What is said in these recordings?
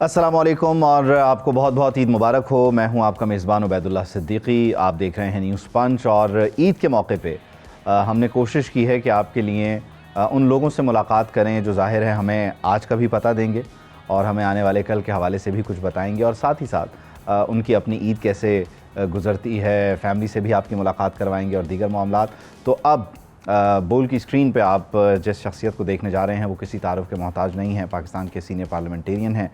السلام علیکم اور آپ کو بہت بہت عید مبارک ہو. میں ہوں آپ کا میزبان عبیداللہ صدیقی. آپ دیکھ رہے ہیں نیوز پنچ اور عید کے موقع پہ ہم نے کوشش کی ہے کہ آپ کے لیے ان لوگوں سے ملاقات کریں جو ظاہر ہے ہمیں آج کا بھی پتہ دیں گے اور ہمیں آنے والے کل کے حوالے سے بھی کچھ بتائیں گے، اور ساتھ ہی ساتھ ان کی اپنی عید کیسے گزرتی ہے، فیملی سے بھی آپ کی ملاقات کروائیں گے اور دیگر معاملات. تو اب بول کی اسکرین پہ آپ جس شخصیت کو دیکھنے جا رہے ہیں وہ کسی تعارف کے محتاج نہیں ہیں. پاکستان کے سینئر پارلیمنٹیرین ہیں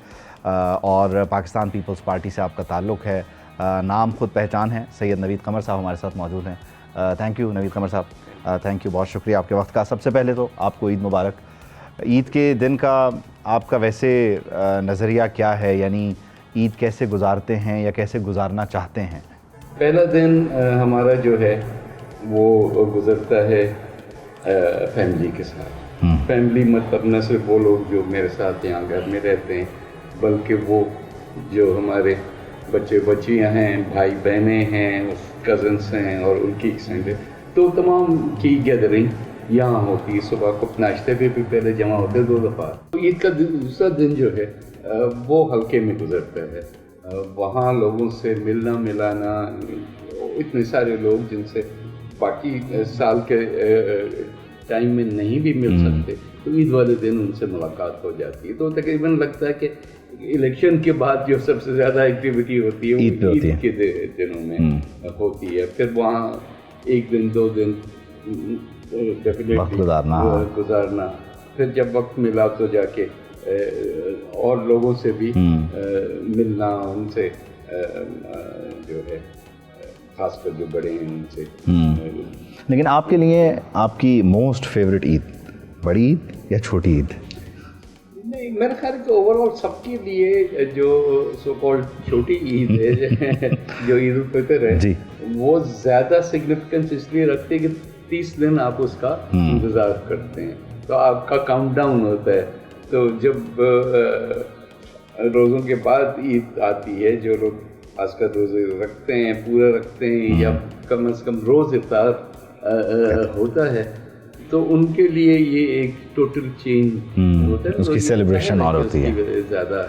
اور پاکستان پیپلز پارٹی سے آپ کا تعلق ہے. نام خود پہچان ہے. سید نوید قمر صاحب ہمارے ساتھ موجود ہیں. تھینک یو نوید قمر صاحب، تھینک یو، بہت شکریہ آپ کے وقت کا. سب سے پہلے تو آپ کو عید مبارک. عید کے دن کا آپ کا ویسے نظریہ کیا ہے، یعنی عید کیسے گزارتے ہیں یا کیسے گزارنا چاہتے ہیں؟ پہلا دن ہمارا جو ہے وہ گزرتا ہے فیملی کے ساتھ. فیملی مطلب نہ صرف وہ لوگ جو میرے ساتھ یہاں گھر میں رہتے ہیں، بلکہ وہ جو ہمارے بچے بچیاں ہیں، بھائی بہنیں ہیں، کزنس ہیں اور ان کی ایکسٹینڈیڈ، تو تمام کی گیدرنگ یہاں ہوتی ہے. صبح کو ناشتے پہ بھی پہلے جمع ہوتے 2 دفعہ. عید کا دوسرا دن جو ہے وہ ہلکے میں گزرتا ہے. وہاں لوگوں سے ملنا ملانا، اتنے سارے لوگ جن سے باقی سال کے ٹائم میں نہیں بھی مل سکتے، تو عید والے دن ان سے ملاقات ہو جاتی ہے. تو تقریباً لگتا ہے کہ الیکشن کے بعد جو سب سے زیادہ ایکٹیویٹی ہوتی ہے وہ عید کے دنوں میں ہوتی ہے. پھر وہاں 1 دن 2 دن گزارنا، پھر جب وقت ملا تو جا کے اور لوگوں سے بھی ملنا، ان سے جو ہے خاص کر جو بڑے ہیں ان سے. لیکن آپ کے لیے آپ کی موسٹ فیوریٹ عید بڑی عید یا چھوٹی عید؟ نہیں، میرا خیال ہے کہ اوور آل سب کے لیے جو سو کالڈ چھوٹی عید ہے جو عید الفطر ہے جی، وہ زیادہ سگنیفیکنس اس لیے رکھتے ہیں کہ 30 دن آپ اس کا انتظار کرتے ہیں، تو آپ کا کاؤنٹ ڈاؤن ہوتا ہے. تو جب روزوں کے بعد عید آتی ہے، جو لوگ خاص کر روزے رکھتے ہیں، پورا رکھتے ہیں، یا کم از کم روز افطار ہوتا ہے، تو ان کے لیے یہ ایک ٹوٹل چینج ہوتا ہے، اس کی سیلیبریشن اور ہوتی ہے زیادہ.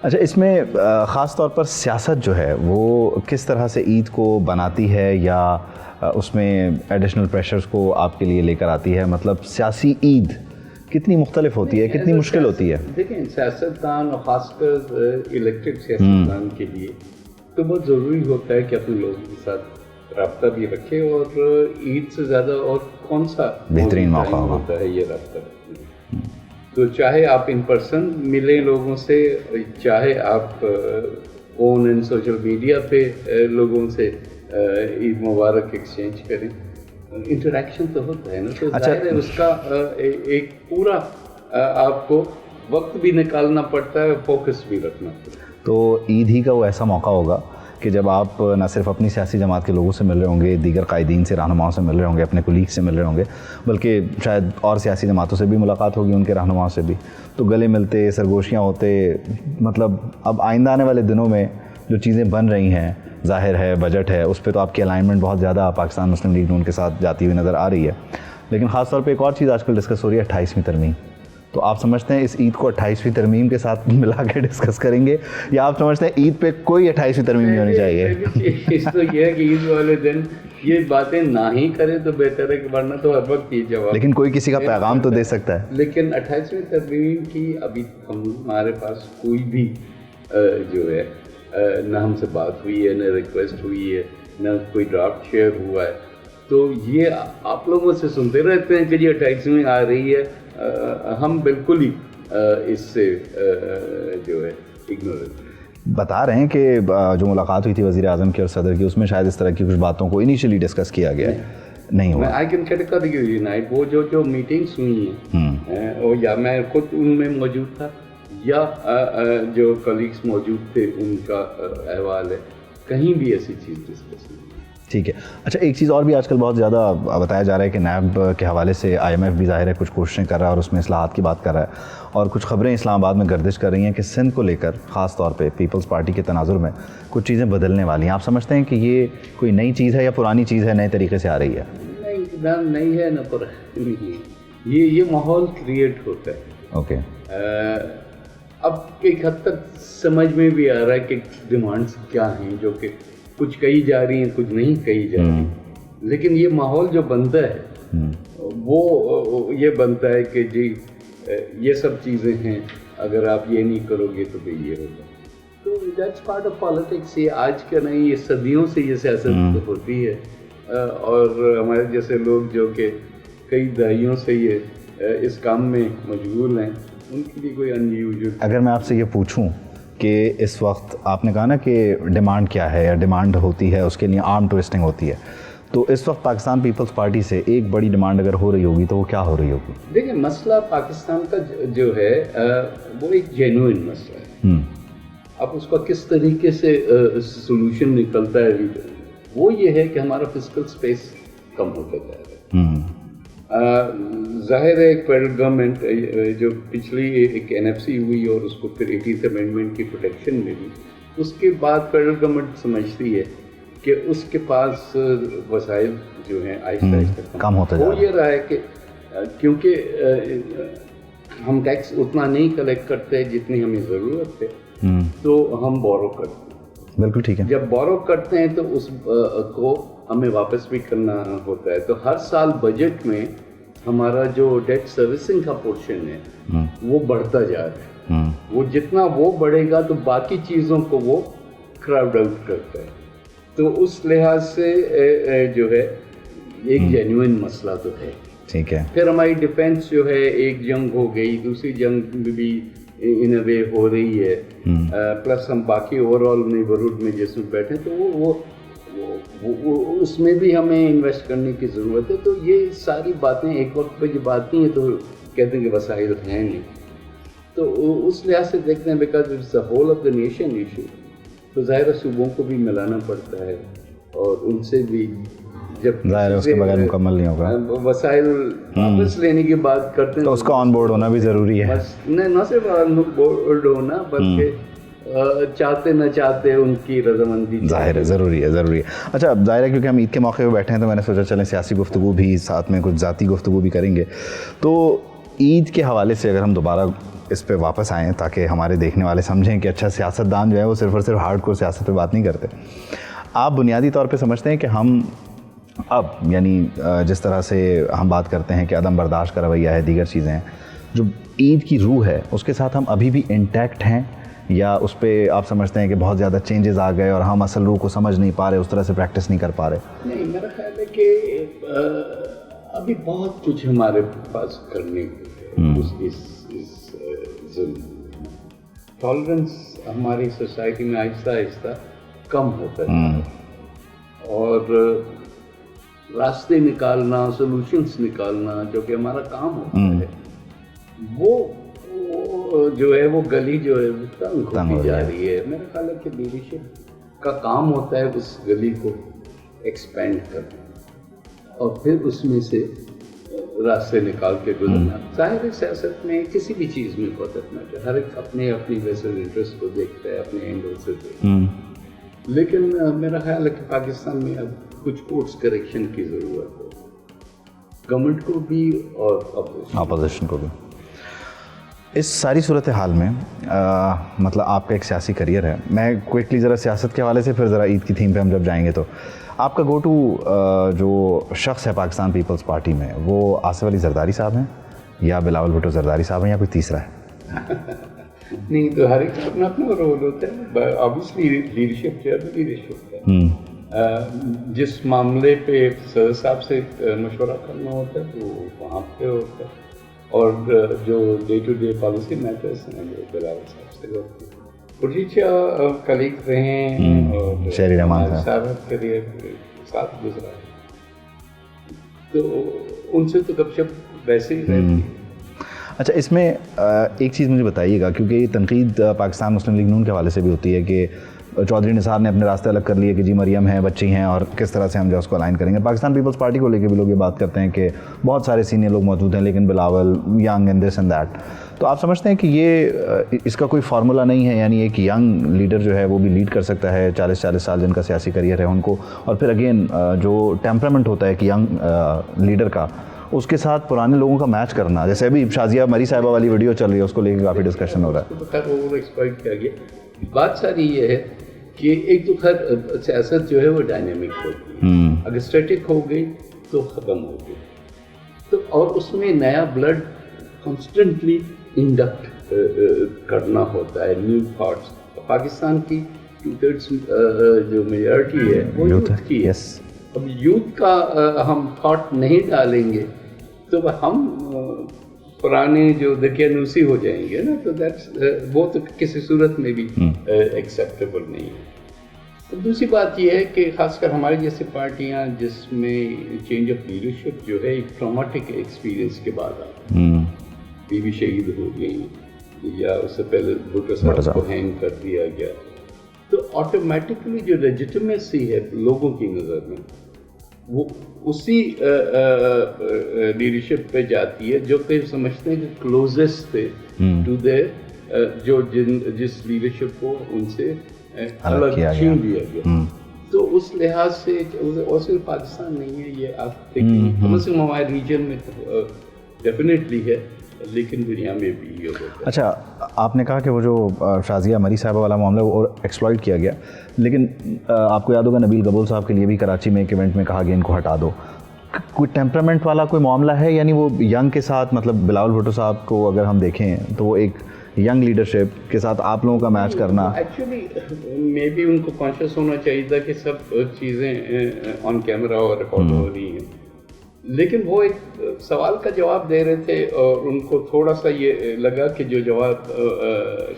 اچھا، اس میں خاص طور پر سیاست جو ہے وہ کس طرح سے عید کو بناتی ہے یا اس میں ایڈیشنل پریشرز کو آپ کے لیے لے کر آتی ہے؟ مطلب سیاسی عید کتنی مختلف ہوتی ہے، کتنی مشکل ہوتی ہے؟ دیکھیں، سیاستدان اور خاص کر الیکٹڈ سیاستدان کے لیے تو بہت ضروری ہوتا ہے کہ اپنے لوگوں کے ساتھ رابطہ بھی رکھے، اور عید سے زیادہ اور کون سا بہترین موقع ہوتا ہے یہ رابطہ رکھنے. تو چاہے آپ ان پرسن ملیں لوگوں سے، چاہے آپ فون اینڈ سوشل میڈیا پہ لوگوں سے عید مبارک ایکسچینج کریں، انٹریکشن تو ہوتا ہے نا. تو ظاہر ہے اس کا ایک پورا آپ کو وقت بھی نکالنا پڑتا ہے، فوکس بھی رکھنا پڑتا ہے. تو عید ہی کا وہ ایسا موقع ہوگا کہ جب آپ نہ صرف اپنی سیاسی جماعت کے لوگوں سے مل رہے ہوں گے، دیگر قائدین سے، رہنماؤں سے مل رہے ہوں گے، اپنے کولیگ سے مل رہے ہوں گے، بلکہ شاید اور سیاسی جماعتوں سے بھی ملاقات ہوگی، ان کے رہنماؤں سے بھی. تو گلے ملتے، سرگوشیاں ہوتے، مطلب اب آئندہ آنے والے دنوں میں جو چیزیں بن رہی ہیں، ظاہر ہے بجٹ ہے، اس پہ تو آپ کی الائنمنٹ بہت زیادہ پاکستان مسلم لیگ نون کے ساتھ جاتی ہوئی نظر آ رہی ہے. لیکن خاص طور پہ ایک اور چیز آج کل ڈسکس ہو رہی ہے، 28ویں ترمیم. تو آپ سمجھتے ہیں اس عید کو 28ویں ترمیم کے ساتھ ملا کے ڈسکس کریں گے، یا آپ سمجھتے ہیں عید پہ کوئی 28ویں ترمیم نہیں ہونی چاہیے؟ اس تو یہ ہے کہ عید والے دن یہ باتیں نہ ہی کریں تو بہتر ہے، کہ ورنہ تو ہر وقت یہ جواب. لیکن کوئی کسی کا پیغام تو دے سکتا ہے. لیکن 28ویں ترمیم کی ابھی ہمارے پاس کوئی بھی جو ہے نہ ہم سے بات ہوئی ہے، نہ ریکویسٹ ہوئی ہے، نہ کوئی ڈرافٹ شیئر ہوا ہے. تو یہ آپ لوگوں سے سنتے رہتے ہیں کہ یہ 28ویں آ رہی ہے. ہم بالکل ہی اس سے جو ہے اگنورنٹ بتا رہے ہیں کہ جو ملاقات ہوئی تھی وزیر اعظم کی اور صدر کی، اس میں شاید اس طرح کی کچھ باتوں کو انیشلی ڈسکس کیا گیا نہیں ہوا. آئی کین کیٹیگریکلی ڈینائی وہ جو میٹنگس ہوئی ہیں، اور یا میں خود ان میں موجود تھا یا جو کلیگس موجود تھے ان کا احوال ہے، کہیں بھی ایسی چیز ڈسکس نہیں. ٹھیک ہے. اچھا، ایک چیز اور بھی آج کل بہت زیادہ بتایا جا رہا ہے کہ نیب کے حوالے سے IMF بھی ظاہر ہے کچھ کوششیں کر رہا ہے اور اس میں اصلاحات کی بات کر رہا ہے، اور کچھ خبریں اسلام آباد میں گردش کر رہی ہیں کہ سندھ کو لے کر خاص طور پہ پیپلز پارٹی کے تناظر میں کچھ چیزیں بدلنے والی ہیں. آپ سمجھتے ہیں کہ یہ کوئی نئی چیز ہے یا پرانی چیز ہے، نئے طریقے سے آ رہی ہے؟ نہیں ہے، نہ پرانی ہے. یہ ماحول کریٹ ہوتا ہے. اوکے. اب ایک حد تک سمجھ میں بھی آ رہا ہے کہ ڈیمانڈس کیا ہیں جو کہ کچھ کہی جا رہی ہیں کچھ نہیں کہی جا رہی، لیکن یہ ماحول جو بنتا ہے وہ یہ بنتا ہے کہ جی یہ سب چیزیں ہیں، اگر آپ یہ نہیں کرو گے تو پھر یہ ہوگا. تو دیٹس پارٹ آف پالیٹکس. یہ آج کا نہیں، یہ صدیوں سے یہ سیاست ہوتی ہے، اور ہمارے جیسے لوگ جو کہ کئی دہائیوں سے یہ اس کام میں مشغول ہیں، ان کے لیے کوئی انیوژل. اگر میں آپ سے یہ پوچھوں کہ اس وقت آپ نے کہا نا کہ ڈیمانڈ کیا ہے یا ڈیمانڈ ہوتی ہے اس کے لیے آرم ٹویسٹنگ ہوتی ہے، تو اس وقت پاکستان پیپلز پارٹی سے ایک بڑی ڈیمانڈ اگر ہو رہی ہوگی تو وہ کیا ہو رہی ہوگی؟ دیکھیں، مسئلہ پاکستان کا جو ہے وہ ایک جینوئن مسئلہ ہے. اب اس کا کس طریقے سے سولوشن نکلتا ہے، وہ یہ ہے کہ ہمارا فزیکل اسپیس کم ہوتا جا رہا ہے. ظاہر ہے ایک فیڈرل گورنمنٹ جو پچھلی ایک NFC ہوئی اور اس کو پھر 80th امینڈمنٹ کی پروٹیکشن ملی، اس کے بعد فیڈرل گورنمنٹ سمجھتی ہے کہ اس کے پاس وسائل جو ہیں آہستہ آہستہ کم ہوتا جا رہا ہے. وہ یہ رہا ہے کہ کیونکہ ہم ٹیکس اتنا نہیں کلیکٹ کرتے جتنی ہمیں ضرورت ہے، تو ہم بورو کرتے ہیں. بالکل ٹھیک ہے. جب بورو کرتے ہیں تو اس کو ہمیں واپس بھی کرنا ہوتا ہے. تو ہر سال بجٹ میں ہمارا جو ڈیٹ سروسنگ کا پورشن ہے وہ بڑھتا جا رہا ہے. وہ جتنا وہ بڑھے گا تو باقی چیزوں کو وہ کراؤڈ آؤٹ کرتا ہے. تو اس لحاظ سے جو ہے ایک جینوئن مسئلہ تو ہے. ٹھیک ہے. پھر ہماری ڈیفینس جو ہے، ایک جنگ ہو گئی، دوسری جنگ بھی ان اے وے ہو رہی ہے، پلس ہم باقی اوور آل نیبرہڈ میں جیسے بیٹھے، تو وہ اس میں بھی ہمیں انویسٹ کرنے کی ضرورت ہے. تو یہ ساری باتیں ایک وقت پہ جب آتی ہیں تو کہتے ہیں کہ وسائل ہیں نہیں. تو اس لحاظ سے دیکھتے ہیں because it's the whole of the nation issue, تو ظاہر صوبوں کو بھی ملانا پڑتا ہے اور ان سے بھی جب ظاہر ہے اس کے بغیر مکمل نہیں ہوگا. وسائل واپس لینے کی بات کرتے ہیں تو اس کا آن بورڈ ہونا بھی ضروری ہے. نہ صرف آن بورڈ ہونا بلکہ چاہتے نہ چاہتے ان کی رضامندی ظاہر ہے ضروری ہے. اچھا، ظاہر ہے کیونکہ ہم عید کے موقع پہ بیٹھے ہیں تو میں نے سوچا چلیں سیاسی گفتگو بھی ساتھ میں کچھ ذاتی گفتگو بھی کریں گے. تو عید کے حوالے سے اگر ہم دوبارہ اس پہ واپس آئیں تاکہ ہمارے دیکھنے والے سمجھیں کہ اچھا سیاستدان جو ہے وہ صرف اور صرف ہارڈ کور سیاست پہ بات نہیں کرتے. آپ بنیادی طور پہ سمجھتے ہیں کہ ہم اب یعنی جس طرح سے ہم بات کرتے ہیں کہ عدم برداشت کا رویہ ہے، دیگر چیزیں ہیں، جو عید کی روح ہے اس کے ساتھ ہم ابھی بھی انٹیکٹ ہیں، یا اس پہ آپ سمجھتے ہیں کہ بہت زیادہ چینجز آ گئے اور ہم اصل روح کو سمجھ نہیں پا رہے، اس طرح سے پریکٹس نہیں کر پا رہے؟ نہیں، میرا خیال ہے کہ ابھی بہت کچھ ہمارے پاس کرنے کو ٹالرنس ہماری سوسائٹی میں آہستہ آہستہ کم ہوتا ہے، اور راستے نکالنا، سولوشنس نکالنا جو کہ ہمارا کام ہوتا ہے، وہ جو ہے وہ گلی جو ہے وہ تنگ ہوتی جا رہی ہے. میرا خیال ہے کہ لیڈرشپ کا کام ہوتا ہے اس گلی کو ایکسپینڈ کرنا اور پھر اس میں سے راستے نکال کے گزرنا. ظاہر سیاست میں کسی بھی چیز میں قدرت نہ، ہر ایک اپنے ویسل انٹرسٹ کو دیکھتا ہے، اپنے اینگل سے دیکھتا ہے. لیکن میرا خیال ہے کہ پاکستان میں اب کچھ کورس کریکشن کی ضرورت ہے، گورنمنٹ کو بھی اور اپوزیشن کو بھی. اس ساری صورتحال میں مطلب آپ کا ایک سیاسی کریئر ہے. میں کوئکلی ذرا سیاست کے حوالے سے پھر ذرا عید کی تھیم پہ ہم جب جائیں گے تو آپ کا گو ٹو جو شخص ہے پاکستان پیپلز پارٹی میں وہ آصف علی زرداری صاحب ہیں یا بلاول بھٹو زرداری صاحب ہیں یا کوئی تیسرا ہے؟ نہیں، تو ہر ایک اپنا اپنا رول ہوتا ہے. آبویسلی لیڈرشپ جو ہے لیڈرشپ ہے. جس معاملے پہ صدر صاحب سے مشورہ کرنا ہوتا ہے تو وہاں پہ ہوتا ہے، اور جو day to day policy matters ہیں وہ بلاول صاحب سے ہوتے ہیں. پوٹیچا کلیگ رہے ہیں اور شہری رحمان صاحب کریئر ساتھ گزرا ہے، تو ان سے تو گپ شپ ویسے ہی رہتی ہے. اچھا، اس میں ایک چیز مجھے بتائیے گا، کیونکہ یہ تنقید پاکستان مسلم لیگ نون کے حوالے سے بھی ہوتی ہے کہ چودھری نثار نے اپنے راستے الگ کر لیے کہ جی مریم ہیں، بچی ہیں، اور کس طرح سے ہم جو اس کو الائن کریں گے. پاکستان پیپلز پارٹی کو لے کے بھی لوگ یہ بات کرتے ہیں کہ بہت سارے سینئر لوگ موجود ہیں لیکن Bilawal young and this and that. تو آپ سمجھتے ہیں کہ یہ اس کا کوئی فارمولہ نہیں ہے، یعنی ایک ینگ لیڈر جو ہے وہ بھی لیڈ کر سکتا ہے 40 سال جن کا سیاسی کریئر ہے ان کو، اور پھر اگین جو ٹیمپرامنٹ ہوتا ہے کہ ینگ لیڈر کا اس کے ساتھ پرانے لوگوں کا میچ کرنا, جیسے ابھی شازیہ مری صاحبہ والی ویڈیو چل رہی ہے, اس کو لے کے کافی ڈسکشن ہو رہا ہے. تو خیر اوور ایکسپلائٹ کیا گیا. بات ساری یہ ہے کہ ایک تو خیر سیاست جو ہے وہ ڈائنامک ہوتی ہے, اگر اسٹیٹک ہو گئی تو ختم ہو گئی. تو اور اس میں نیا بلڈ کانسٹنٹلی انڈکٹ کرنا ہوتا ہے, نیو تھاٹس. پاکستان کی 2/3 جو میجارٹی ہے وہ یوتھ کی ہے. اب یوتھ کا ہم تھاٹ نہیں ڈالیں گے تو ہم پرانے جو دقیانوسی ہو جائیں گے نا, تو وہ تو کسی صورت میں بھی ایکسیپٹیبل نہیں ہے. دوسری بات یہ ہے کہ خاص کر ہماری جیسی پارٹیاں جس میں چینج آف لیڈرشپ جو ہے ایک ٹرامیٹک ایکسپیرئنس کے بعد آتا ہے, بی بی شہید ہو گئی یا اس سے پہلے بھٹو صاحب کو ہینگ کر دیا گیا, تو آٹومیٹکلی جو لیجیٹمیسی ہے لوگوں کی نظر میں وہ اسی لیڈرشپ پہ جاتی ہے جو کہ سمجھتے ہیں کہ کلوزسٹ تھے ٹو دیر, جو جس لیڈرشپ کو ان سے الگ چھین دیا گیا. تو اس لحاظ سے اور صرف پاکستان نہیں ہے, یہ آپ دیکھیں کم از کم ہمارے ریجن میں ڈیفینیٹلی ہے, لیکن دنیا میں بھی یہ ہوتا ہے. اچھا, آپ نے کہا کہ وہ جو شازیہ مری صاحبہ والا معاملہ وہ ایکسپلائٹ کیا گیا, لیکن آپ کو یاد ہوگا نبیل گبول صاحب کے لیے بھی کراچی میں ایک ایونٹ میں کہا گیا ان کو ہٹا دو. کوئی ٹیمپرامنٹ والا کوئی معاملہ ہے, یعنی وہ ینگ کے ساتھ, مطلب بلاول بھٹو صاحب کو اگر ہم دیکھیں تو وہ ایک ینگ لیڈرشپ کے ساتھ آپ لوگوں کا میچ کرنا, ایکچولی مے بی ان کو کانشیس ہونا چاہیے تھا کہ سب چیزیں آن کیمرہ اور ریکارڈ ہو رہی ہیں, لیکن وہ ایک سوال کا جواب دے رہے تھے اور ان کو تھوڑا سا یہ لگا کہ جو جواب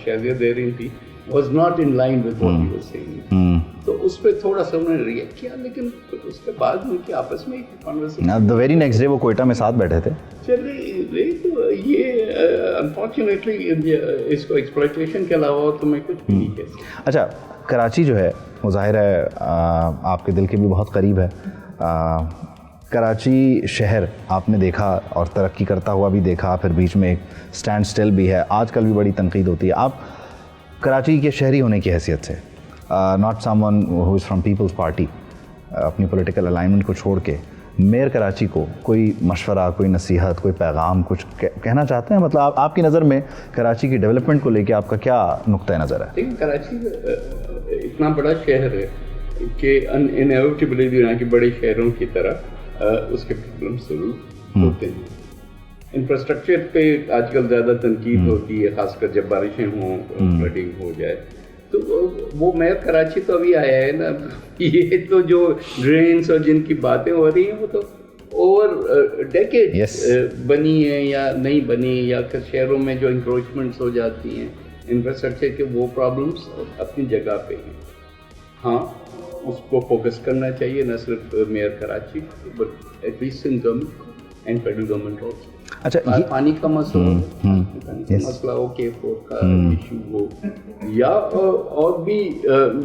شازیہ دے رہی تھی was not in line with what he was saying, تو اس پہ تھوڑا سا انہوں نے ریئیکٹ کیا, لیکن اس کے بعد ان کی آپس میں ایک conversation, the very next day وہ کوئٹہ میں ساتھ بیٹھے تھے. چلیے تو یہ انفارچونیٹلی اس کو ایکسپلائٹیشن کے علاوہ تو میں کچھ بھی نہیں کہہ سکتا. اچھا, کراچی جو ہے وہ ظاہر ہے آپ کے دل کے بھی بہت قریب ہے. کراچی شہر آپ نے دیکھا اور ترقی کرتا ہوا بھی دیکھا, پھر بیچ میں ایک اسٹینڈ اسٹل بھی ہے, آج کل بھی بڑی تنقید ہوتی ہے. آپ کراچی کے شہری ہونے کی حیثیت سے, not someone who is from Peoples Party, اپنی پولیٹیکل الائنمنٹ کو چھوڑ کے میئر کراچی کو کوئی مشورہ, کوئی نصیحت, کوئی پیغام کچھ کہنا چاہتے ہیں؟ مطلب آپ کی نظر میں کراچی کی ڈیولپمنٹ کو لے کے آپ کا کیا نقطۂ نظر ہے؟ لیکن کراچی اتنا بڑا شہر ہے کہ انیویٹیبلی دنیا کے بڑے شہروں کی طرح اس کے پرابلم ضرور ہوتے ہیں. انفراسٹرکچر پہ آج کل زیادہ تنقید ہوتی ہے, خاص کر جب بارشیں ہوں, فلڈنگ ہو جائے. تو وہ میئر کراچی تو ابھی آیا ہے نا, یہ تو جو ڈرینس اور جن کی باتیں ہو رہی ہیں وہ تو اوور ڈیکیڈ بنی ہیں یا نہیں بنی, یا پھر شہروں میں جو انکروچمنٹس ہو جاتی ہیں انفراسٹرکچر کے, وہ پرابلمس اپنی جگہ پہ ہیں. ہاں, اس کو فوکس کرنا چاہیے, نہ صرف mayor Karachi but at least in government and federal government also. اچھا, پانی کا مسئلہ ہو, K4 کا ایشو ہو, یا اور بھی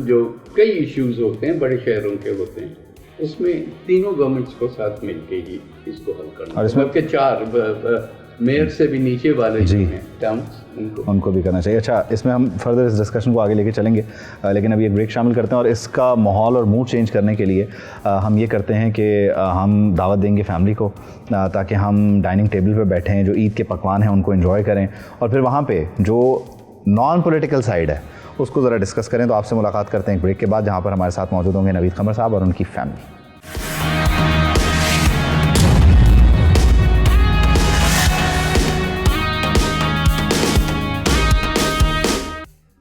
جو کئی ایشوز ہوتے ہیں بڑے شہروں کے ہوتے ہیں, اس میں تینوں گورنمنٹس کو ساتھ مل کے ہی اس کو حل کرنا, اور اس میں کے 4 میئر سے بھی نیچے والے جو ہیں ٹاؤنس ان کو بھی کرنا چاہیے. اچھا, اس میں ہم فردر اس ڈسکشن کو آگے لے کے چلیں گے, لیکن ابھی ایک بریک شامل کرتے ہیں, اور اس کا ماحول اور موڈ چینج کرنے کے لیے ہم یہ کرتے ہیں کہ ہم دعوت دیں گے فیملی کو, تاکہ ہم ڈائننگ ٹیبل پہ بیٹھیں, جو عید کے پکوان ہیں ان کو انجوائے کریں, اور پھر وہاں پہ جو نان پولیٹیکل سائڈ ہے اس کو ذرا ڈسکس کریں. تو آپ سے ملاقات کرتے ہیں ایک بریک کے بعد, جہاں پر ہمارے ساتھ موجود ہوں گے نوید قمر صاحب اور ان کی فیملی.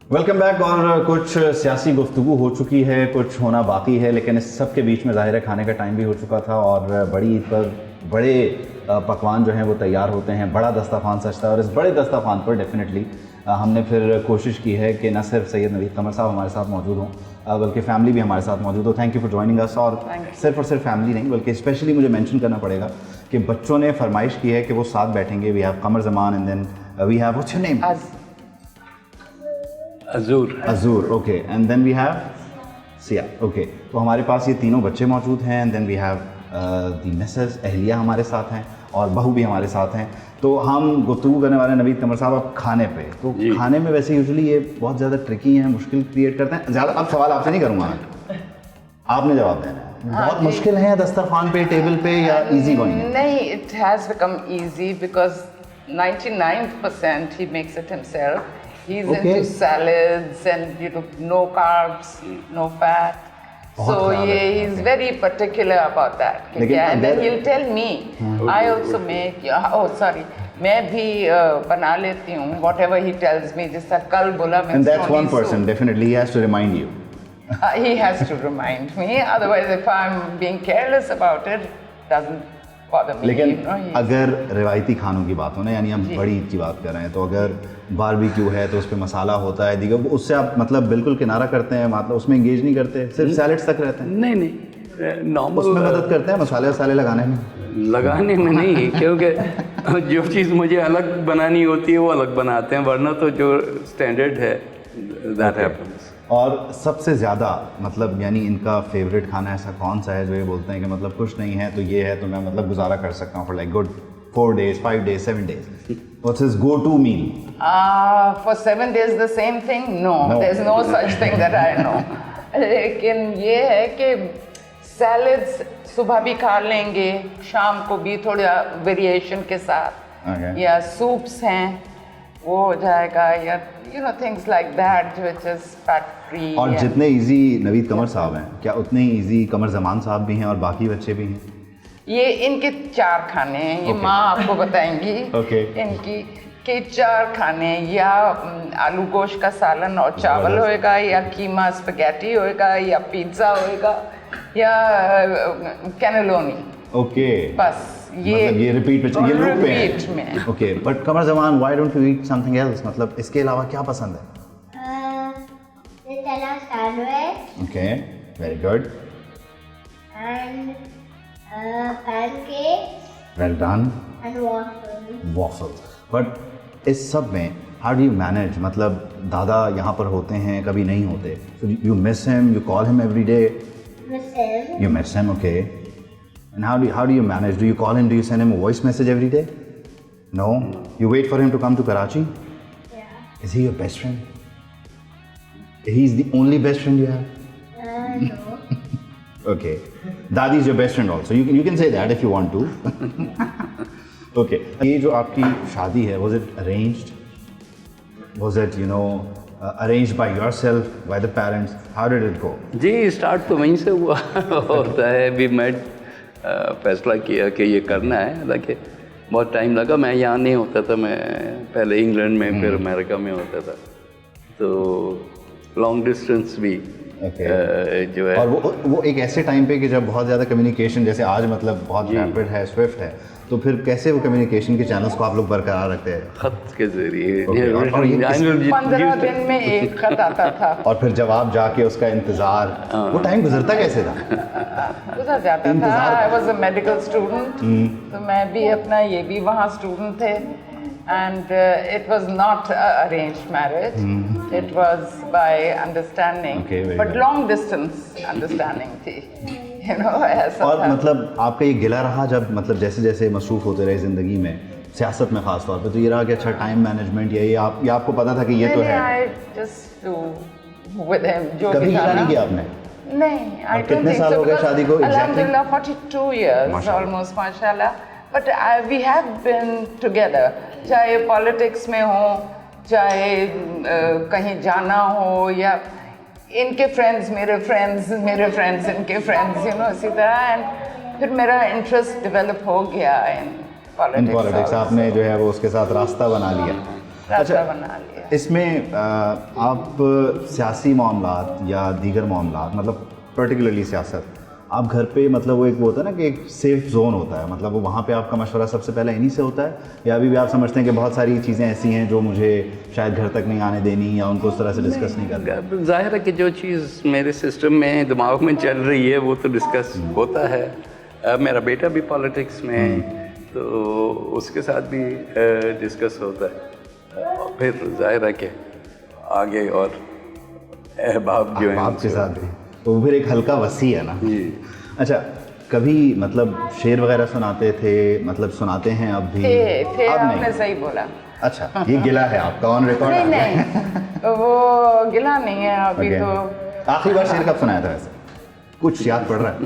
Welcome back. اور کچھ سیاسی گفتگو ہو چکی ہے, کچھ ہونا باقی ہے, لیکن اس سب کے بیچ میں ظاہر ہے کھانے کا ٹائم بھی ہو چکا تھا, اور بڑی عید پر بڑے پکوان جو ہیں وہ تیار ہوتے ہیں, بڑا دسترخوان سجتا ہے, اور اس بڑے دسترخوان پر ڈیفینیٹلی ہم نے پھر کوشش کی ہے کہ نہ صرف سید نوید قمر صاحب ہمارے ساتھ موجود ہوں بلکہ فیملی بھی ہمارے ساتھ موجود ہو. تھینک یو فار جوائننگ اس. اور صرف فیملی نہیں بلکہ اسپیشلی مجھے مینشن کرنا پڑے گا کہ بچوں نے فرمائش کی ہے کہ وہ ساتھ بیٹھیں گے. وی have Qamar Zaman and then we have what's your name? Azur, okay, and then we have Sia, okay. تو ہمارے پاس یہ تینوں بچے موجود ہیں, and then we have the Mrs. اہلیہ ہمارے ساتھ ہیں, اور بہو بھی ہمارے ساتھ ہیں. تو ہم گفتگو کرنے والے نوید قمر صاحب اب کھانے پہ. تو کھانے میں ویسے یوزلی یہ بہت زیادہ ٹرکی ہیں, مشکل کریٹ کرتے ہیں. زیادہ اب سوال آپ سے نہیں کروں گا, آپ نے جواب دینا ہے. بہت مشکل ہیں دسترخوان پہ, ٹیبل پہ, یا ایزی گوئنگ ہے؟ نہیں, it has become easy because 99% he makes it himself. He's into salads and no carbs, no fat. So he's very particular about that. And then he'll tell me, I also make, میں بھی بنا لیتی ہوں whatever he tells me. جس طرح کل بولا میں, And that's one person, definitely he has to remind you. He has to remind me, otherwise if I'm being careless about it, doesn't bother me. لیکن اگر روایتی کھانوں کی بات ہو نا, یعنی ہم بڑی عید کی بات کر رہے ہیں, تو اگر باربیکیو ہے تو اس پہ مسالہ ہوتا ہے دیگر, اس سے آپ مطلب بالکل کنارہ کرتے ہیں, مطلب اس میں انگیج نہیں کرتے, صرف سیلڈس تک رہتے ہیں؟ نہیں نارمل اس میں مدد کرتے ہیں مسالے وسالے لگانے میں نہیں, کیونکہ جو چیز مجھے الگ بنانی ہوتی ہے وہ الگ بناتے ہیں, ورنہ تو جو اسٹینڈرڈ ہے دیٹ ہیپنس. اور سب سے زیادہ مطلب یعنی ان کا فیوریٹ کھانا ایسا کون سا ہے جو یہ بولتے ہیں کہ مطلب کچھ نہیں ہے تو یہ ہے تو میں مطلب گزارا کر سکتا ہوں for like good 4 days, 5 days, 7 days? What's his go-to meal? For 7 days the same thing? No, there's no such thing that I know. لیکن یہ ہے کہ سیلڈس صبح بھی کھا لیں گے, شام کو بھی تھوڑا ویریشن کے ساتھ, یا سوپس ہیں وہ ہو جائے گا, یا things like that which is fat free. اور جتنے ایزی نوید قمر صاحب ہیں, کیا اتنے ایزی قمر زمان صاحب بھی ہیں اور باقی بچے بھی ہیں؟ یہ ان کے 4 کھانے ہیں, یہ ماں آپ کو بتائیں گی. ان کی کہ 4 کھانے, یا آلو گوشت کا سالن اور چاول ہوئے گا, یا قیمہ اسپیگیٹی ہوئے گا, یا پیزا ہوئے گا, یا کینیلونی. اوکے, بس یہ ریپیٹ پہ, یہ لوپ پہ میں. Okay, but Qamar Zaman, why don't you eat something else? مطلب اس کے علاوہ کیا پسند ہے؟ Nutella sandwich. Okay, very good. And pancakes. Well done. And waffles. Waffles. But اس سب میں how do you manage? مطلب دادا یہاں پر ہوتے ہیں, کبھی نہیں ہوتے, so you miss him, you call him every day? Miss him. You miss him, okay. And how do you manage? Do you call him? Do you send him a voice message every day? No? You wait for him to come to Karachi? Yeah. Is he your best friend? He's the only best friend you have? No. Okay. Dadi is your best friend also. You can say that if you want to. Okay. یہ جو آپ کی شادی ہے, was it arranged? Was it, arranged by yourself, by the parents? How did it go? جی start تو وہیں سے ہوا ہوتا ہے. وی میٹ, فیصلہ کیا کہ یہ کرنا ہے, حالانکہ بہت ٹائم لگا. میں یہاں نہیں ہوتا تھا, میں پہلے انگلینڈ میں پھر امریکہ میں ہوتا تھا, تو لانگ ڈسٹینس بھی جو ہے. اور وہ ایک ایسے ٹائم پہ کہ جب بہت زیادہ کمیونیکیشن, جیسے آج مطلب بہت ریپڈ ہے, سوئفٹ ہے, تو پھر کیسے وہ کمیونیکیشن کے چینلز کو آپ لوگ برقرار رکھتے ہیں؟ خط کے ذریعے. 15 دن میں ایک خط آتا تھا, اور پھر جب آپ جا کے اس کا انتظار, وہ ٹائم گزرتا کیسے تھا؟ گزر جاتا تھا. I was a medical student, تو میں بھی اپنا, یہ بھی وہاں اسٹوڈنٹ تھے, and it was not arranged marriage, it was by understanding, but long distance understanding تھی. اور مطلب آپ کا یہ گلا رہا جب مطلب جیسے جیسے مصروف ہوتے رہے زندگی میں, سیاست میں خاص طور پہ, تو یہ رہا کہ اچھا ٹائم مینجمنٹ, یا یہ آپ کو پتا تھا کہ یہ تو ہے؟ کبھی گلا نہیں کیا آپ نے؟ نہیں. کتنے سال ہو گئے شادی کو؟ الحمدللہ 42 years almost, ماشاءاللہ. But we have been together, چاہے پالیٹکس میں ہو, چاہے کہیں جانا ہو, یا ان کے فرینڈز میرے فرینڈز, میرے فرینڈز ان کے فرینڈز, اسی طرح. اینڈ پھر میرا انٹرسٹ ڈیولپ ہو گیا ان پالیٹکس. آپ نے جو ہے وہ اس کے ساتھ راستہ بنا لیا. راستہ بنا لیا. اس میں آپ سیاسی معاملات یا دیگر معاملات, مطلب پرٹیکولرلی سیاست, آپ گھر پہ مطلب وہ ایک وہ ہوتا ہے نا کہ ایک سیف زون ہوتا ہے, مطلب وہ وہاں پہ آپ کا مشورہ سب سے پہلے انہی سے ہوتا ہے, یا ابھی بھی آپ سمجھتے ہیں کہ بہت ساری چیزیں ایسی ہیں جو مجھے شاید گھر تک نہیں آنے دینی, یا ان کو اس طرح سے ڈسکس نہیں کرنا؟ ظاہر ہے کہ جو چیز میرے سسٹم میں, دماغ میں چل رہی ہے, وہ تو ڈسکس ہوتا ہے. میرا بیٹا بھی پالیٹکس میں ہے, تو اس کے ساتھ بھی ڈسکس ہوتا ہے. پھر ظاہر ہے کہ آگے اور احباب جو ہیں آپ کے ساتھ بھی, تو پھر ایک ہلکا وسیع ہے نا. جی. اچھا, کبھی مطلب شعر وغیرہ سناتے تھے, مطلب سناتے ہیں اب بھی؟ تھے, آپ نے صحیح بولا. اچھا, یہ گلا ہے آپ کا آن ریکارڈ؟ نہیں, وہ گلا نہیں ہے ابھی. تو آخری بار شعر کب سنایا تھا ویسے؟ کچھ یاد پڑ رہا ہے؟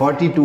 42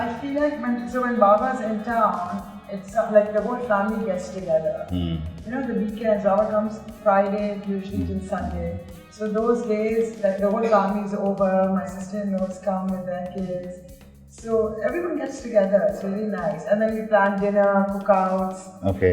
I feel like when Baba's in town, it's like the whole family gets together. You know, the weekends, Baba comes Friday, usually till Sunday. So those days, like the whole family is over, my sister-in-laws come with their kids. So everyone gets together, it's really nice. And then we plan dinner, cookouts. Okay.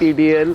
PDL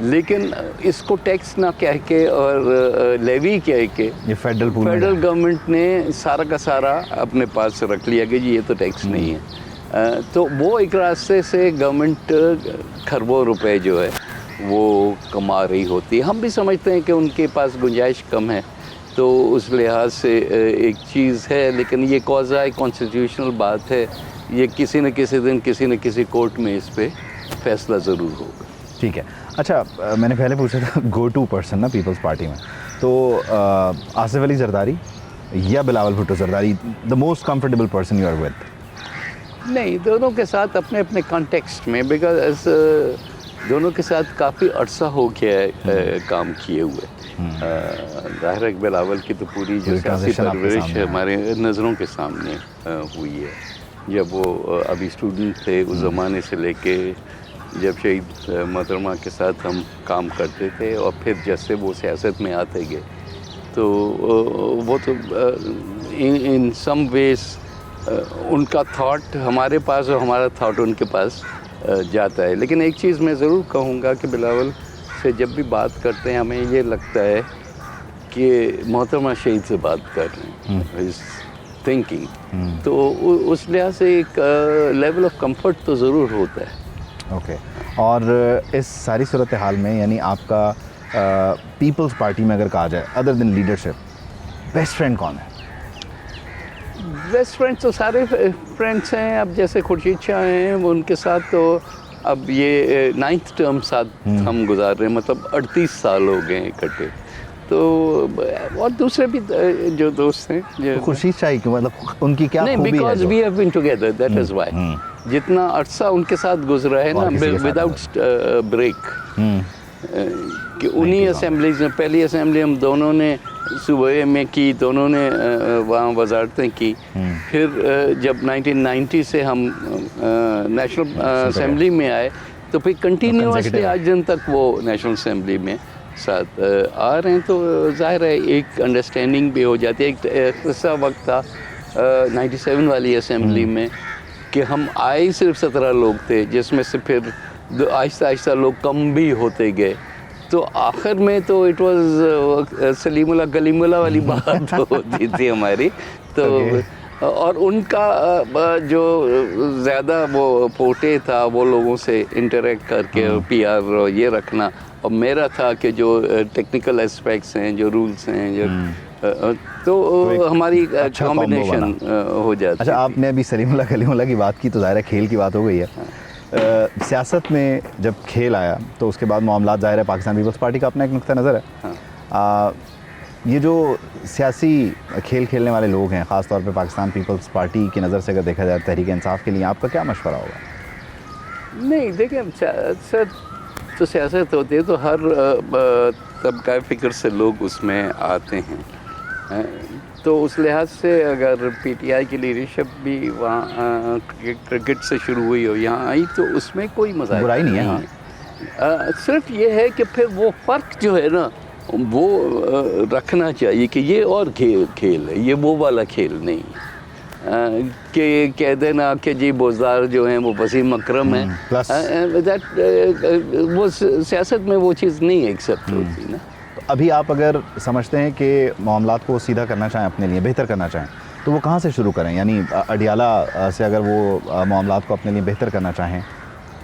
لیکن اس کو tax نہ کہہ کے اور levy کہہ کے یہ federal پول میں فیڈرل گورنمنٹ نے سارا کا سارا اپنے پاس رکھ لیا کہ جی یہ تو ٹیکس نہیں ہے. تو وہ ایک راستے سے گورنمنٹ کھربوں روپے جو ہے وہ کما رہی ہوتی ہے. ہم بھی سمجھتے ہیں کہ ان کے پاس گنجائش کم ہے, تو اس لحاظ سے ایک چیز ہے, لیکن یہ کوزائے کانسٹیٹیوشنل بات ہے. یہ کسی نہ کسی دن کسی نہ کسی کورٹ میں اس پہ فیصلہ ضرور ہوگا. ٹھیک ہے. اچھا میں نے پہلے پوچھا تھا گو ٹو پرسن نا پیپلز پارٹی میں, تو آصف علی زرداری یا Bilawal Bhutto Zardari, the most comfortable person you are with? نہیں, دونوں کے ساتھ اپنے اپنے کانٹیکسٹ میں, بیکاز دونوں کے ساتھ کافی عرصہ ہو گیا ہے کام کیے ہوئے. ظاہر ہے بلاول کی تو پوری جو سیاسی پرورش ہمارے نظروں کے سامنے ہوئی ہے. جب وہ ابھی اسٹوڈنٹ تھے اس زمانے سے لے کے جب شہید محترمہ کے ساتھ ہم کام کرتے تھے, اور پھر جیسے وہ سیاست میں آتے گئے, تو وہ تو ان سم ویز ان کا تھاٹ ہمارے پاس اور ہمارا تھاٹ ان کے پاس جاتا ہے. لیکن ایک چیز میں ضرور کہوں گا کہ بلاول سے جب بھی بات کرتے ہیں ہمیں یہ لگتا ہے کہ محترمہ شہید سے بات کر رہے ہیں, تھنکنگ. تو اس لحاظ سے ایک لیول آف کمفرٹ تو ضرور ہوتا ہے. اوکے. اور اس ساری صورتحال میں یعنی آپ کا پیپلز پارٹی میں اگر کہا جائے ادر دین لیڈرشپ, بیسٹ فرینڈ کون ہے؟ بیسٹ فرینڈ تو سارے فرینڈس ہیں. اب جیسے خورشید شاہ ہیں, وہ ان کے ساتھ تو اب یہ 9th ٹرم ساتھ ہم گزار رہے ہیں, مطلب 38 سال ہو گئے ہیں اکٹھے. تو اور دوسرے بھی جو دوست ہیں خورشید شاہی کیوں, مطلب ان کی کیا نہیں, خوبی ہے؟ Because we have been together, that is why. جتنا عرصہ ان کے ساتھ گزرا ہے نا وداؤٹ بریک, کہ انہی اسمبلیز میں, پہلی اسمبلی ہم دونوں نے صوبے میں کی, دونوں نے وہاں وزارتیں کی. پھر جب 1990 سے ہم نیشنل اسمبلی میں آئے, تو پھر کنٹینیوسلی آج دن تک وہ نیشنل اسمبلی میں ساتھ آ رہے ہیں. تو ظاہر ہے ایک انڈرسٹینڈنگ بھی ہو جاتی ہے. ایک قصہ وقت تھا 97 والی اسمبلی میں کہ ہم آئے صرف 17 لوگ تھے, جس میں سے پھر آہستہ آہستہ لوگ کم بھی ہوتے گئے. تو آخر میں تو اٹ واز سلیم اللہ کلیم اللہ والی بات ہوتی تھی ہماری. تو اور ان کا جو زیادہ وہ پوٹے تھا وہ لوگوں سے انٹریکٹ کر کے پی آر یہ رکھنا, اور میرا تھا کہ جو ٹیکنیکل اسپیکٹس ہیں, جو رولس ہیں, جو تو ہماری کمبینیشن ہو جاتی. اچھا, آپ نے ابھی سلیم اللہ کلیم اللہ کی بات کی, تو ظاہر ہے کھیل کی بات ہو گئی ہے. سیاست میں جب کھیل آیا تو اس کے بعد معاملات, ظاہر ہے پاکستان پیپلز پارٹی کا اپنا ایک نقطہ نظر ہے. یہ جو سیاسی کھیل کھیلنے والے لوگ ہیں, خاص طور پہ پاکستان پیپلز پارٹی کی نظر سے اگر دیکھا جائے تحریک انصاف کے لیے آپ کا کیا مشورہ ہوگا؟ نہیں دیکھیں, تو سیاست ہوتی ہے تو ہر طبقہ فکر سے لوگ اس میں آتے ہیں. تو اس لحاظ سے اگر پی ٹی آئی کی لیڈرشپ بھی وہاں کرکٹ سے شروع ہوئی ہو یہاں آئی, تو اس میں کوئی مزاح برائی نہیں ہے. صرف یہ ہے کہ پھر وہ فرق جو ہے نا وہ رکھنا چاہیے کہ یہ اور کھیل ہے, یہ وہ والا کھیل نہیں ہے کہ کہہ دینا کہ جی بوزدار جو ہیں وہ وسیم اکرم ہیں. وہ سیاست میں وہ چیز نہیں ایکسیپٹ ہوتی نا. ابھی آپ اگر سمجھتے ہیں کہ معاملات کو سیدھا کرنا چاہیں, اپنے لیے بہتر کرنا چاہیں, تو وہ کہاں سے شروع کریں؟ یعنی اڈیالہ سے اگر وہ معاملات کو اپنے لیے بہتر کرنا چاہیں,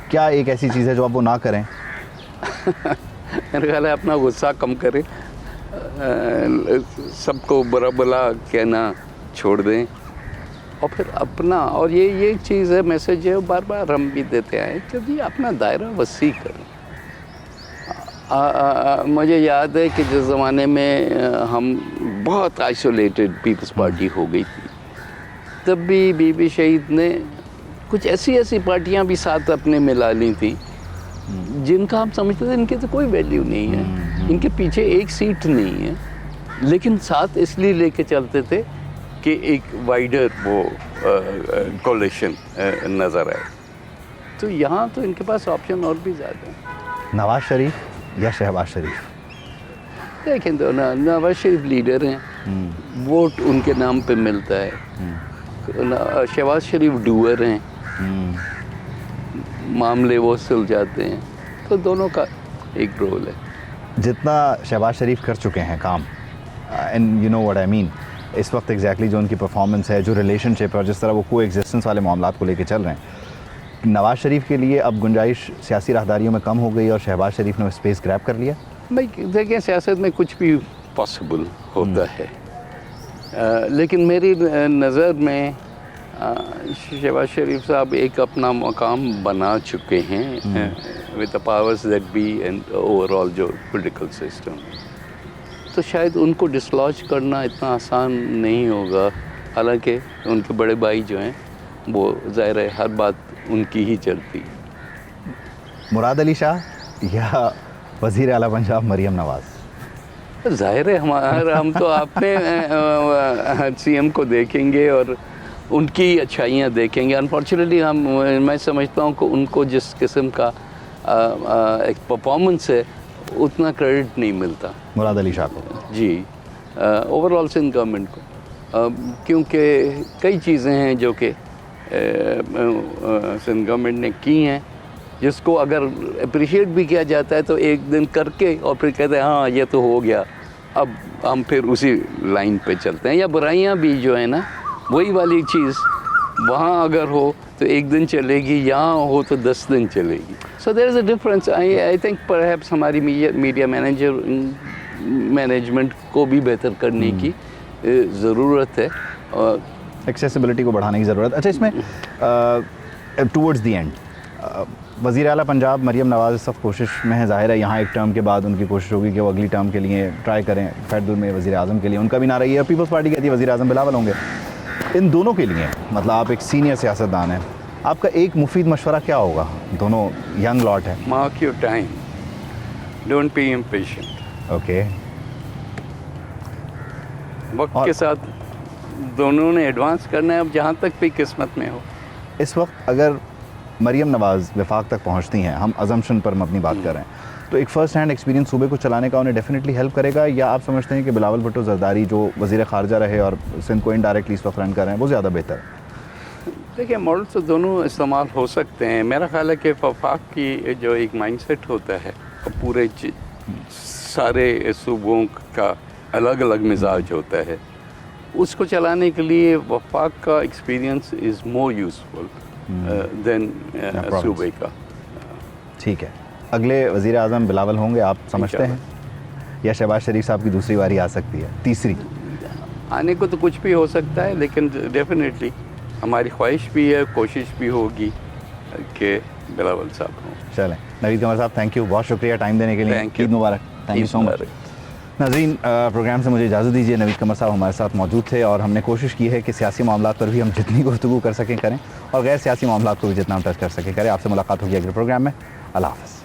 کیا ایک ایسی چیز ہے جو آپ وہ نہ کریں؟ میرا خیال ہے اپنا غصہ کم کریں, سب کو برا بلا کہنا چھوڑ دیں, اور پھر اپنا, اور یہ چیز ہے, میسیج ہے بار بار ہم بھی دیتے آئے کہ جی اپنا دائرہ وسیع کریں. مجھے یاد ہے کہ جس زمانے میں ہم بہت آئسولیٹڈ پیپلز پارٹی ہو گئی تھی, تب بھی بی بی شہید نے کچھ ایسی پارٹیاں بھی ساتھ اپنے ملا لی تھیں جن کا ہم سمجھتے تھے ان کی تو کوئی ویلیو نہیں ہے, ان کے پیچھے ایک سیٹ نہیں ہے, لیکن ساتھ اس لیے لے کے چلتے تھے کہ ایک وائڈر وہ کولیشن نظر آئے. تو یہاں تو ان کے پاس آپشن اور بھی زیادہ ہیں. نواز شریف یا شہباز شریف؟ دیکھیں تو نواز شریف لیڈر ہیں, ووٹ ان کے نام پہ ملتا ہے. شہباز شریف ڈوئر ہیں, معاملے وہ سل جاتے ہیں. تو دونوں کا ایک رول ہے. جتنا شہباز شریف کر چکے ہیں کام, and you know what I mean, اس وقت ایگزیکٹلی جو ان کی پرفارمنس ہے, جو ریلیشن شپ ہے, اور جس طرح وہ کو ایگزسٹنس والے معاملات کو لے کے چل رہے ہیں, نواز شریف کے لیے اب گنجائش سیاسی راہداریوں میں کم ہو گئی اور شہباز شریف نے وہ اسپیس گریب کر لیا؟ بھائی دیکھیں, سیاست میں کچھ بھی پاسبل ہوتا ہے, لیکن میری نظر میں شہباز شریف صاحب ایک اپنا مقام بنا چکے ہیں with the powers that be and overall جو پولیٹیکل سسٹم, تو شاید ان کو ڈسلوج کرنا اتنا آسان نہیں ہوگا. حالانکہ ان کے بڑے بھائی جو ہیں وہ ظاہر ہے ہر بات ان کی ہی چلتی. مراد علی شاہ یا وزیر اعلیٰ پنجاب مریم نواز؟ ظاہر ہے ہم تو اپنے سی ایم کو دیکھیں گے اور ان کی اچھائیاں دیکھیں گے. انفارچونیٹلی میں سمجھتا ہوں کہ ان کو جس قسم کا ایک پرفارمنس ہے اتنا کریڈٹ نہیں ملتا مراد علی شاہ کو. جی, اوور آل سندھ گورنمنٹ کو, کیونکہ کئی چیزیں ہیں جو کہ سندھ گورنمنٹ نے کی ہیں جس کو اگر اپریشیٹ بھی کیا جاتا ہے تو ایک دن کر کے اور پھر کہتے ہیں ہاں یہ تو ہو گیا, اب ہم پھر اسی لائن پہ چلتے ہیں. یا برائیاں بھی جو ہے نا, وہی والی چیز وہاں اگر ہو تو ایک دن چلے گی, یہاں ہو تو 10 دن چلے گی. So there is a difference. I think perhaps ہماری میڈیا مینجمنٹ کو بھی بہتر کرنے کی ضرورت ہے, اور ایکسیسیبلٹی کو بڑھانے کی ضرورت. اچھا, اس میں ٹورڈز دی اینڈ وزیر اعلیٰ پنجاب مریم نواز اس وقت کوشش میں ہے, ظاہر ہے یہاں ایک ٹرم کے بعد ان کی کوشش ہوگی کہ وہ اگلی ٹرم کے لیے ٹرائی کریں فیڈرل میں وزیر اعظم کے لیے. ان کا بھی نعرہ یہ ہے, پیپلز پارٹی کہتی ہے وزیر اعظم بلاول ہوں گے. ان دونوں کے لیے مطلب آپ ایک سینئر سیاستدان ہیں, آپ کا ایک مفید مشورہ کیا ہوگا؟ دونوں ینگ لاٹ ہیں. Mark your time, don't be impatient. Okay, وقت کے ساتھ دونوں نے ایڈوانس کرنا ہے, اب جہاں تک بھی قسمت میں ہو. اس وقت اگر مریم نواز وفاق تک پہنچتی ہیں, ہم ازمپشن پر اپنی بات کر رہے ہیں, تو ایک فرسٹ ہینڈ ایکسپیرینس صوبے کو چلانے کا انہیں ڈیفینیٹلی ہیلپ کرے گا, یا آپ سمجھتے ہیں کہ بلاول بھٹو زرداری جو وزیر خارجہ رہے اور سندھ کو انڈائریکٹلی اس وقت رن کر رہے ہیں وہ زیادہ بہتر ہے؟ دیکھیں, ماڈل تو دونوں استعمال ہو سکتے ہیں. میرا خیال ہے کہ وفاق کی جو ایک مائنڈ سیٹ ہوتا ہے, پورے سارے صوبوں کا الگ الگ مزاج ہوتا ہے, اس کو چلانے کے لیے وفاق کا ایکسپیرینس از مور یوزفل دین صوبے کا. ٹھیک ہے, اگلے وزیر اعظم بلاول ہوں گے آپ سمجھتے ہیں, یا شہباز شریف صاحب کی دوسری باری آ سکتی ہے, تیسری؟ آنے کو تو کچھ بھی ہو سکتا ہے, لیکن ڈیفینیٹلی ہماری خواہش بھی ہے, کوشش بھی ہوگی کہ بلاول صاحب ہوں. چلیں, نوید قمر صاحب تھینک یو, بہت شکریہ ٹائم دینے کے لیے. عید مبارک. تھینک یو سو مچ. ناظرین, پروگرام سے مجھے اجازت دیجیے. نوید قمر صاحب ہمارے ساتھ موجود تھے اور ہم نے کوشش کی ہے کہ سیاسی معاملات پر بھی ہم جتنی گفتگو کر سکیں کریں, اور غیر سیاسی معاملات کو بھی جتنا ہم ٹچ کر سکیں کریں. آپ سے ملاقات ہوگی اگلے پروگرام میں. اللہ حافظ.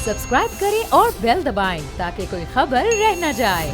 سبسکرائب کریں اور بیل دبائیں تاکہ کوئی خبر رہ نہ جائے.